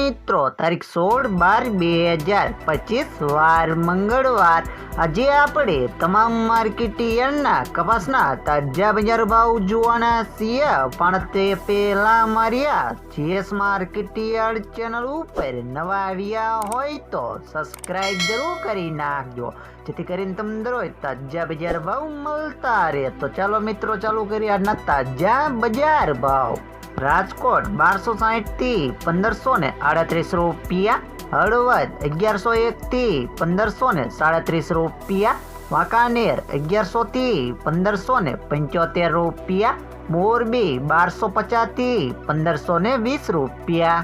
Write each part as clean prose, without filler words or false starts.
મિત્રો, તારીખ 16/12/2025 વાર મંગળવાર। આજે આપણે તમામ માર્કેટ યાર્ડના કપાસના તાજા બજાર ભાવ જોવાના છીએ, પણ તે પહેલા મારી જીએસ માર્કેટ યાર્ડ ચેનલ ઉપર નવા આવ્યા હોય તો સબસ્ક્રાઇબ જરૂર કરી નાખજો, જેથી કરીને તમને દરરોજ તાજા બજાર ભાવ મળતા રહે। તો ચાલો મિત્રો, ચાલુ કરીએ આજના તાજા બજાર ભાવ। રાજકોટ 1260 થી 1538 રૂપિયા, હળવદ 1101 થી 1537 રૂપિયા, વાંકાનેર 1100 થી 1575 રૂપિયા, મોરબી 1250 થી 1520 રૂપિયા,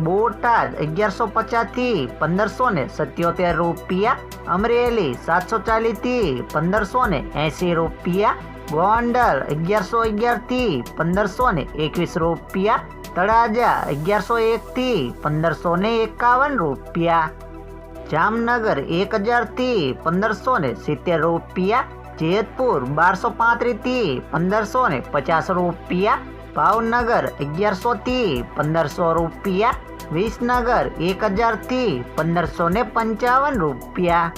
બોટાદ 1150 થી 1577 રૂપિયા, અમરેલી 740 થી 1580 રૂપિયા, ગોંડલ 1111 થી 1521 રૂપિયા, તળાજા 1101 થી 1551 રૂપિયા, જામનગર 1000 થી 1570 રૂપિયા, જેતપુર 1235 થી 1550 રૂપિયા, ભાવનગર 1100 થી 1500 રૂપિયા, વિસનગર 1000 થી 1555 રૂપિયા,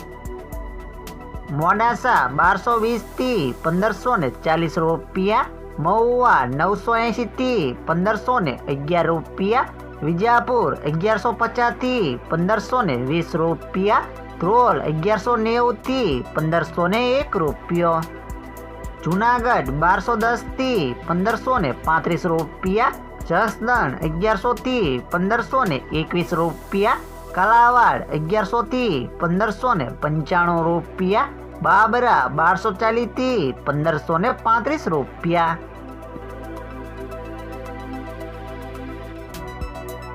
મોડાસા 1220 થી 1540 રૂપિયા, મહુવા 980 થી 1511 રૂપિયા, વિજાપુર 1150 થી 1520 રૂપિયા, ધ્રોલ 1190 થી 1501 રૂપિયો, જુનાગઢ 1210 થી 1535 રૂપિયા, જસદણ 1100 થી 1521 રૂપિયા, કાલાવાડ 1100 થી 1595 રૂપિયા, બાબરા 1240 થી 1535 રૂપિયા।